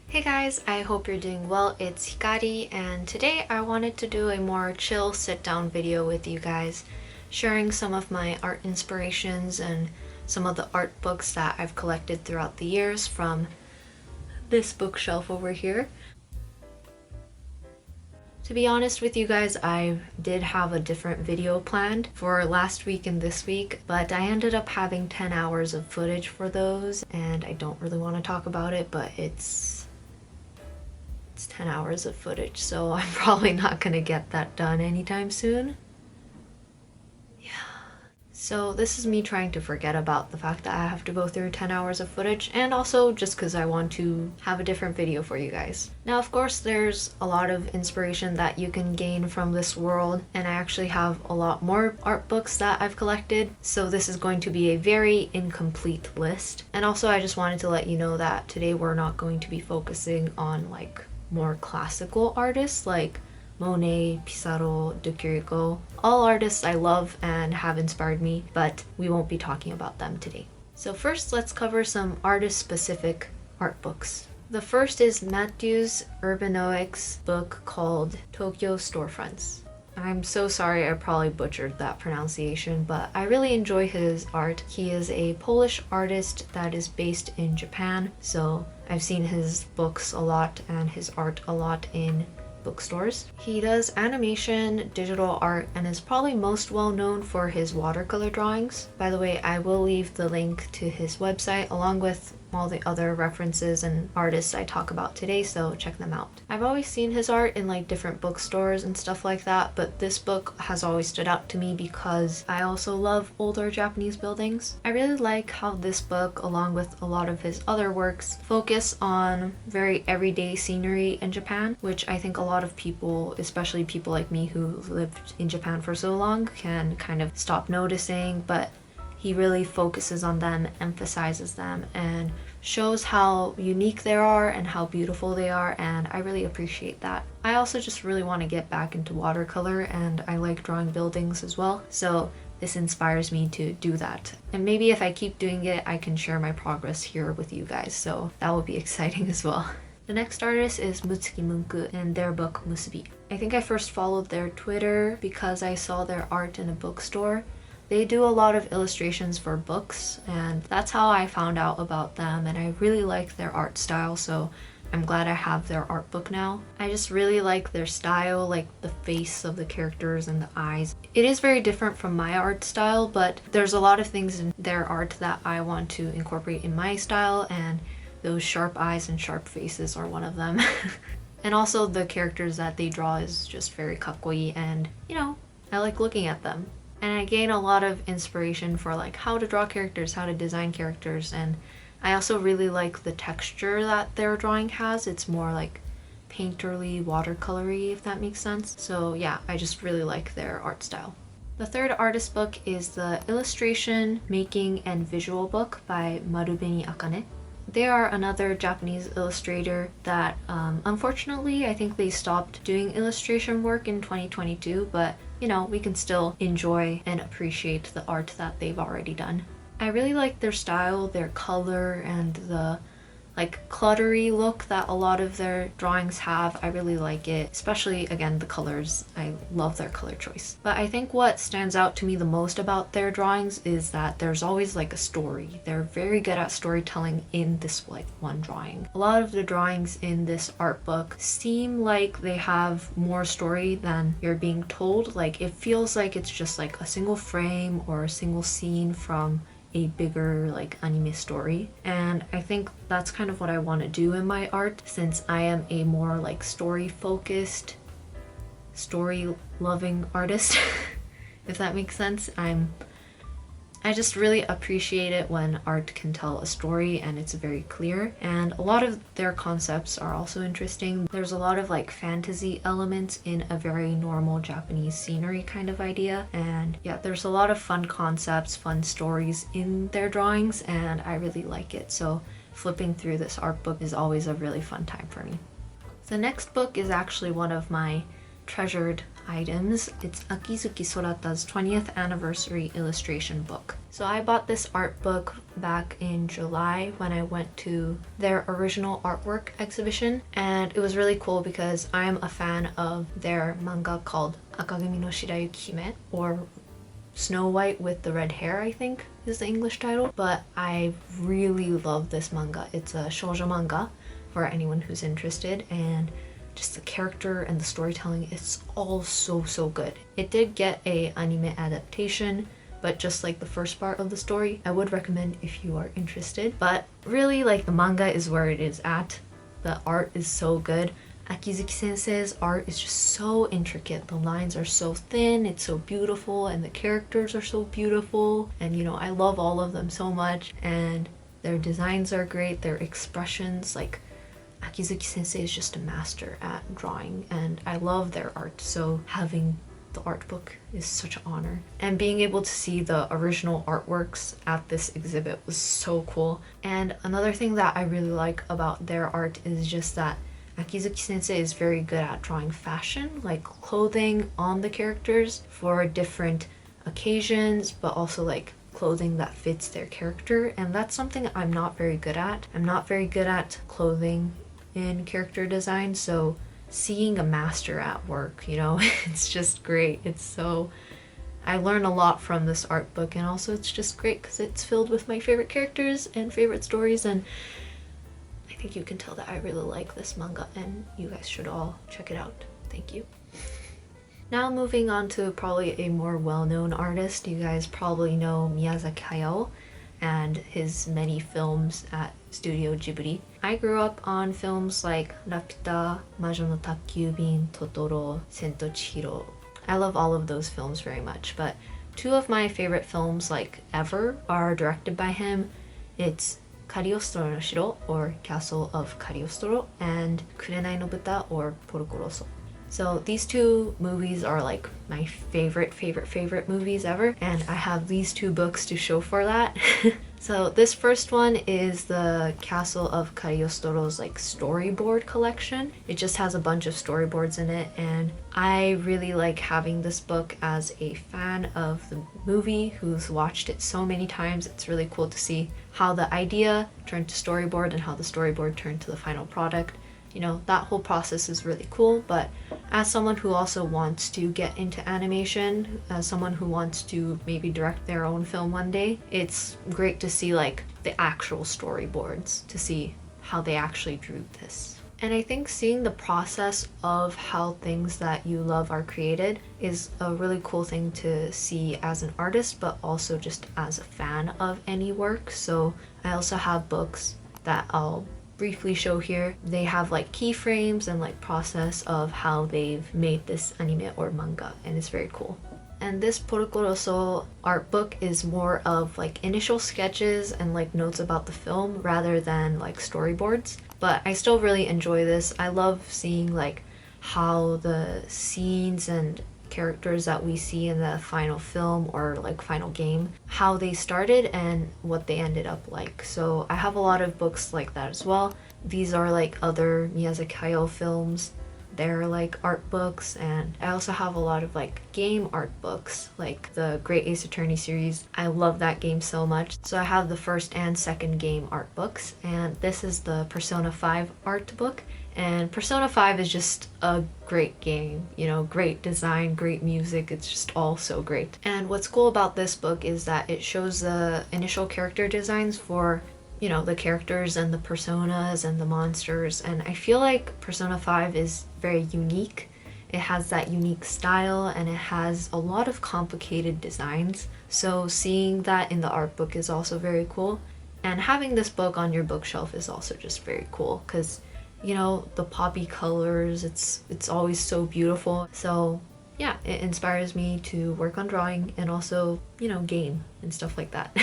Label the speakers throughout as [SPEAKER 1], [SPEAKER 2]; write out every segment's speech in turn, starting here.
[SPEAKER 1] Hey guys, I hope you're doing well. It's Hikari, and today I wanted to do a more chill sit-down video with you guys, sharing some of my art inspirations and some of the art books that I've collected throughout the years from this bookshelf over here. To be honest with you guys, I did have a different video planned for last week and this week, but I ended up having 10 hours of footage for those, and I don't really want to talk about it, but it's 10 hours of footage, so I'm probably not gonna get that done anytime soon. Yeah. So this is me trying to forget about the fact that I have to go through 10 hours of footage, and also just because I want to have a different video for you guys. Now, of course, there's a lot of inspiration that you can gain from this world, and I actually have a lot more art books that I've collected, so this is going to be a very incomplete list. And also, I just wanted to let you know that today we're not going to be focusing on like more classical artists like Monet, Pissarro, de Chirico. All artists I love and have inspired me, but we won't be talking about them today. So first, let's cover some artist-specific art books. The first is Mateusz Urbanowicz's book called Tokyo Storefronts. I'm so sorry I probably butchered that pronunciation, but I really enjoy his art. He is a Polish artist that is based in Japan, so I've seen his books a lot and his art a lot in bookstores. He does animation, digital art, and is probably most well known for his watercolor drawings. By the way, I will leave the link to his website along with all the other references and artists I talk about today, so check them out. I've always seen his art in like different bookstores and stuff like that, but this book has always stood out to me because I also love older Japanese buildings. I really like how this book, along with a lot of his other works, focus on very everyday scenery in Japan, which I think a lot of people, especially people like me who lived in Japan for so long, can kind of stop noticing, but he really focuses on them, emphasizes them, and shows how unique they are and how beautiful they are, and I really appreciate that. I also just really want to get back into watercolor, and I like drawing buildings as well, so this inspires me to do that. And maybe if I keep doing it, I can share my progress here with you guys, so that will be exciting as well. The next artist is Mutsuki Munku and their book Musubi. I think I first followed their Twitter because I saw their art in a bookstore. They do a lot of illustrations for books, and that's how I found out about them, and I really like their art style, so I'm glad I have their art book now. I just really like their style, like the face of the characters and the eyes. It is very different from my art style, but there's a lot of things in their art that I want to incorporate in my style, and those sharp eyes and sharp faces are one of them. And also the characters that they draw is just very kakkoi, and you know, I like looking at them. And I gain a lot of inspiration for like how to draw characters, how to design characters, and I also really like the texture that their drawing has. It's more like painterly, watercolory, if that makes sense. So yeah, I just really like their art style. The third artist book is the Illustration, Making, and Visual book by Malbeni Akane. They are another Japanese illustrator that unfortunately I think they stopped doing illustration work in 2022, but you know, we can still enjoy and appreciate the art that they've already done. I really like their style, their color, and the like cluttery look that a lot of their drawings have. I really like it, especially again the colors. I love their color choice. But I think what stands out to me the most about their drawings is that there's always like a story. They're very good at storytelling in this like one drawing. A lot of the drawings in this art book seem like they have more story than you're being told. Like it feels like it's just like a single frame or a single scene from a bigger like anime story, and I think that's kind of what I want to do in my art, since I am a more like story focused, story loving artist. If that makes sense. I just really appreciate it when art can tell a story and it's very clear, and a lot of their concepts are also interesting. There's a lot of like fantasy elements in a very normal Japanese scenery kind of idea, and yeah, there's a lot of fun concepts, fun stories in their drawings, and I really like it. So flipping through this art book is always a really fun time for me. The next book is actually one of my treasured items. It's Akizuki Sorata's 20th anniversary illustration book. So I bought this art book back in July when I went to their original artwork exhibition, and it was really cool because I'm a fan of their manga called Akagami no shirayuki hime, or Snow White with the red hair, I think is the English title. But I really love this manga. It's a shoujo manga for anyone who's interested, and just the character and the storytelling, it's all so good. It did get a anime adaptation, but just like the first part of the story, I would recommend if you are interested. But really, like, the manga is where it is at. The art is so good. Akizuki sensei's art is just so intricate. The lines are so thin, it's so beautiful, and the characters are so beautiful. And you know, I love all of them so much, and their designs are great, their expressions, like Akizuki sensei is just a master at drawing, and I love their art, so having the art book is such an honor. And being able to see the original artworks at this exhibit was so cool. And another thing that I really like about their art is just that Akizuki sensei is very good at drawing fashion, like clothing on the characters for different occasions, but also like clothing that fits their character, and that's something I'm not very good at. I'm not very good at clothing in character design, so seeing a master at work, you know, it's just great. I learn a lot from this art book, and also it's just great because it's filled with my favorite characters and favorite stories, and I think you can tell that I really like this manga, and you guys should all check it out. Thank you. Now moving on to probably a more well-known artist. You guys probably know Miyazaki Hayao and his many films at Studio Ghibli. I grew up on films like Rapita, Majo no Takyubin, Totoro, Sento Chihiro. I love all of those films very much, but two of my favorite films like ever are directed by him. It's Cagliostro no Shiro, or Castle of Cagliostro, and Kurenai no Buta, or Porco Rosso. So these two movies are like my favorite movies ever, and I have these two books to show for that. So this first one is the Castle of Cagliostro's like storyboard collection. It just has a bunch of storyboards in it, and I really like having this book as a fan of the movie who's watched it so many times. It's really cool to see how the idea turned to storyboard and how the storyboard turned to the final product. You know, that whole process is really cool. But as someone who also wants to get into animation, as someone who wants to maybe direct their own film one day, it's great to see like the actual storyboards, to see how they actually drew this. And I think seeing the process of how things that you love are created is a really cool thing to see as an artist, but also just as a fan of any work. So I also have books that I'll briefly show here. They have like keyframes and like process of how they've made this anime or manga, and it's very cool. And this Porco Rosso art book is more of like initial sketches and like notes about the film rather than like storyboards, but I still really enjoy this. I love seeing like how the scenes and characters that we see in the final film or like final game, how they started and what they ended up like. So I have a lot of books like that as well. These are like other Miyazaki Hayao films. They're like art books, and I also have a lot of like game art books, like the Great Ace Attorney series. I love that game so much. So I have the first and second game art books, and this is the Persona 5 art book. And Persona 5 is just a great game, you know, great design, great music, it's just all so great. And what's cool about this book is that it shows the initial character designs for, you know, the characters and the personas and the monsters, and I feel like Persona 5 is very unique. It has that unique style, and it has a lot of complicated designs, so seeing that in the art book is also very cool. And having this book on your bookshelf is also just very cool, because you know, the poppy colors, it's always so beautiful. So yeah, it inspires me to work on drawing and also, you know, game and stuff like that.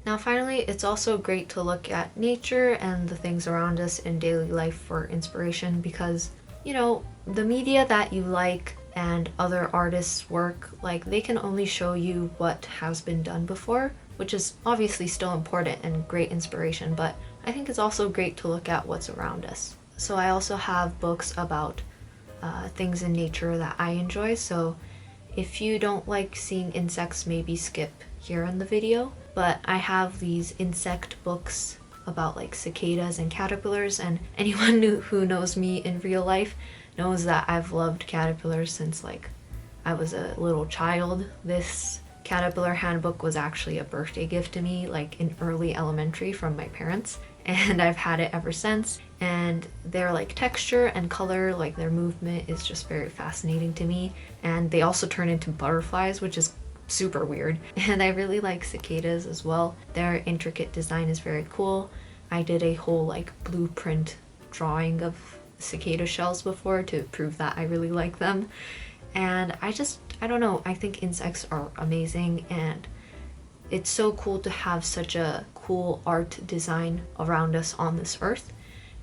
[SPEAKER 1] Now finally, it's also great to look at nature and the things around us in daily life for inspiration, because, you know, the media that you like and other artists' work, like, they can only show you what has been done before, which is obviously still important and great inspiration, but I think it's also great to look at what's around us. So I also have books about things in nature that I enjoy. So if you don't like seeing insects, maybe skip here in the video. But I have these insect books about like cicadas and caterpillars, and anyone who knows me in real life knows that I've loved caterpillars since like I was a little child. This caterpillar handbook was actually a birthday gift to me like in early elementary from my parents, and I've had it ever since. And their like texture and color, like their movement is just very fascinating to me. And they also turn into butterflies, which is super weird. And I really like cicadas as well. Their intricate design is very cool. I did a whole like blueprint drawing of cicada shells before to prove that I really like them. And I don't know, I think insects are amazing, and it's so cool to have such a cool art design around us on this earth.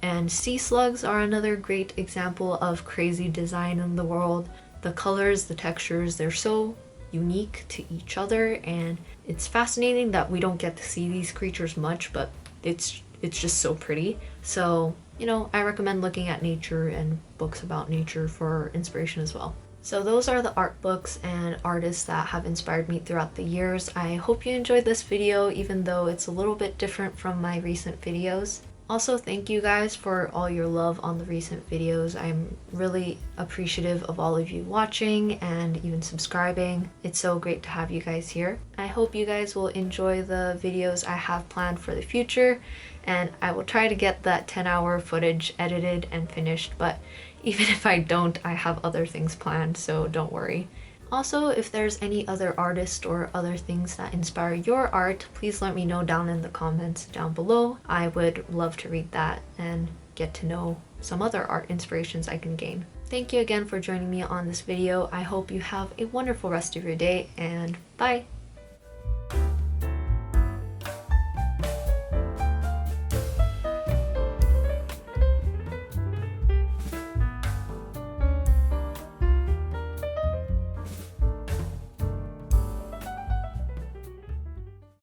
[SPEAKER 1] And sea slugs are another great example of crazy design in the world. The colors, the textures, they're so unique to each other, and it's fascinating that we don't get to see these creatures much, but it's just so pretty. So, you know, I recommend looking at nature and books about nature for inspiration as well. So those are the art books and artists that have inspired me throughout the years. I hope you enjoyed this video, even though it's a little bit different from my recent videos. Also, thank you guys for all your love on the recent videos. I'm really appreciative of all of you watching and even subscribing. It's so great to have you guys here. I hope you guys will enjoy the videos I have planned for the future, and I will try to get that 10-hour footage edited and finished, but even if I don't, I have other things planned, so don't worry. Also, if there's any other artists or other things that inspire your art, please let me know down in the comments down below. I would love to read that and get to know some other art inspirations I can gain. Thank you again for joining me on this video. I hope you have a wonderful rest of your day, and bye!